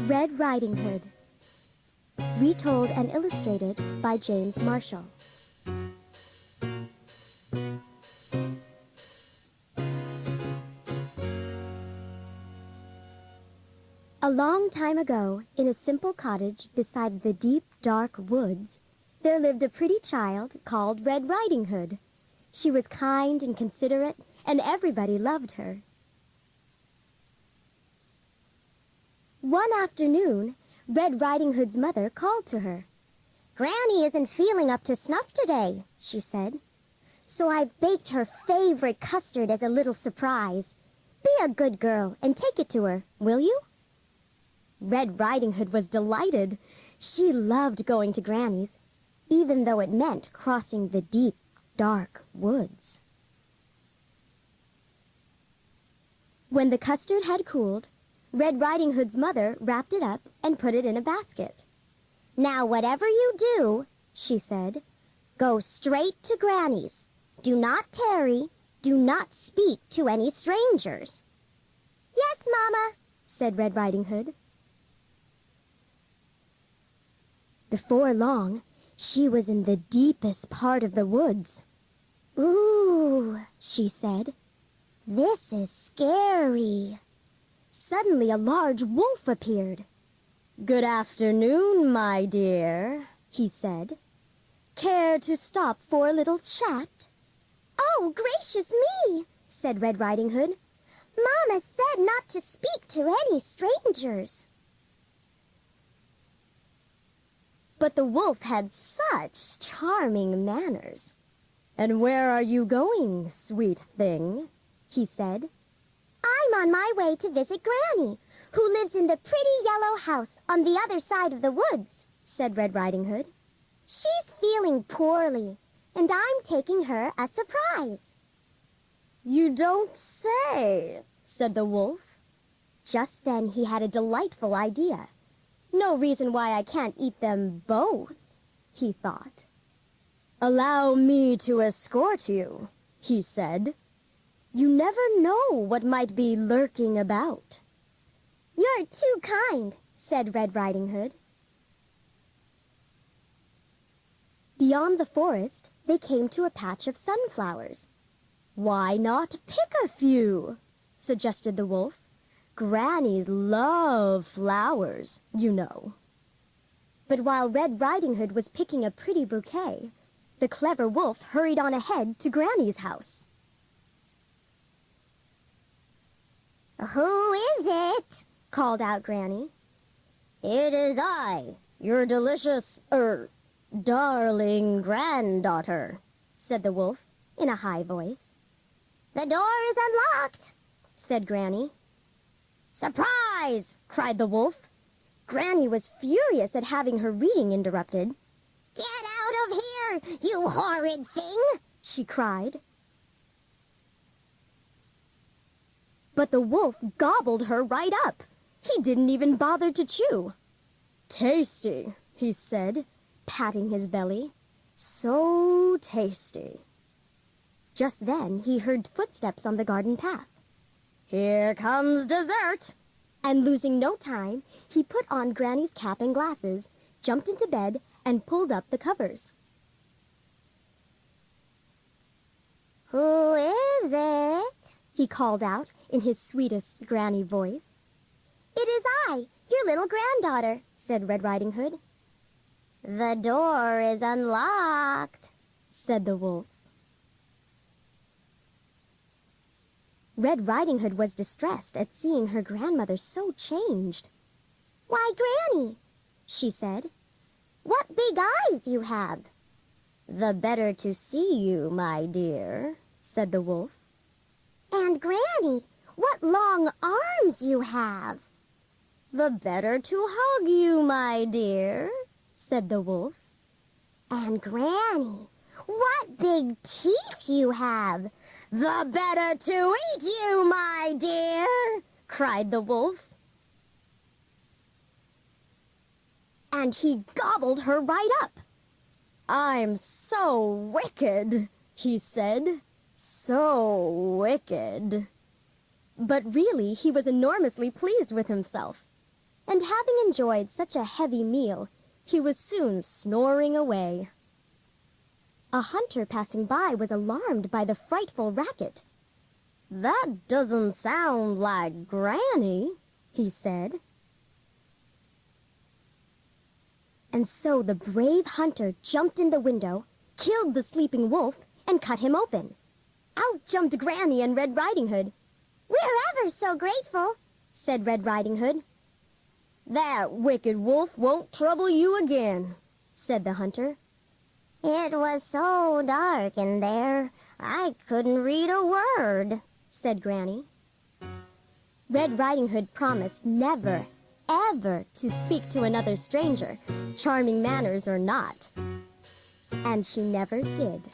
Red Riding Hood. Retold and illustrated by James Marshall. A long time ago, in a simple cottage beside the deep, dark woods, there lived a pretty child called Red Riding Hood. She was kind and considerate, and everybody loved her. One afternoon, Red Riding Hood's mother called to her. "Granny isn't feeling up to snuff today," she said. "So I've baked her favorite custard as a little surprise. Be a good girl and take it to her, will you?" Red Riding Hood was delighted. She loved going to Granny's, even though it meant crossing the deep, dark woods. When the custard had cooled, Red Riding Hood's mother wrapped it up and put it in a basket. "Now, whatever you do," she said, "go straight to Granny's. Do not tarry. Do not speak to any strangers." "Yes, Mama," said Red Riding Hood. Before long, she was in the deepest part of the woods. "Ooh," she said, "this is scary." Suddenly a large wolf appeared. "Good afternoon, my dear," he said. "Care to stop for a little chat?" "Oh, gracious me," said Red Riding Hood. "Mama said not to speak to any strangers." But the wolf had such charming manners. "And where are you going, sweet thing?" he said. "I'm on my way to visit Granny, who lives in the pretty yellow house on the other side of the woods," said Red Riding Hood. "She's feeling poorly, and I'm taking her a surprise." "You don't say," said the wolf. Just then he had a delightful idea. "No reason why I can't eat them both," he thought. "Allow me to escort you," he said. "You never know what might be lurking about." "You're too kind," said Red Riding Hood. Beyond the forest, they came to a patch of sunflowers. "Why not pick a few?" suggested the wolf. "Grannies love flowers, you know." But while Red Riding Hood was picking a pretty bouquet, the clever wolf hurried on ahead to Granny's house. "Who is it?" called out Granny. "It is I, your delicious, darling granddaughter," said the wolf in a high voice. "The door is unlocked," said Granny. "Surprise!" cried the wolf. Granny was furious at having her reading interrupted. "Get out of here, you horrid thing!" she cried. But the wolf gobbled her right up. He didn't even bother to chew. "Tasty," he said, patting his belly. "So tasty." Just then he heard footsteps on the garden path. "Here comes dessert!" And losing no time, he put on Granny's cap and glasses, jumped into bed, and pulled up the covers. "Who is it?" he called out in his sweetest Granny voice. "It is I, your little granddaughter," said Red Riding Hood. "The door is unlocked," said the wolf. Red Riding Hood was distressed at seeing her grandmother so changed. "Why, Granny," she said, "what big eyes you have!" "The better to see you, my dear," said the wolf. "And Granny, what long arms you have!" "The better to hug you, my dear," said the wolf. "And Granny, what big teeth you have!" "The better to eat you, my dear," cried the wolf. And he gobbled her right up. "I'm so wicked," he said, "so wicked." But really he was enormously pleased with himself. and having enjoyed such a heavy meal, he was soon snoring away. A hunter passing by was alarmed by the frightful racket. "That doesn't sound like Granny," he said. And so the brave hunter jumped in the window, killed the sleeping wolf, and cut him open. Out jumped Granny and Red Riding Hood. "We're ever so grateful," said Red Riding Hood. "That wicked wolf won't trouble you again," said the hunter. "It was so dark in there, I couldn't read a word," said Granny. Red Riding Hood promised never, ever to speak to another stranger, charming manners or not. And she never did.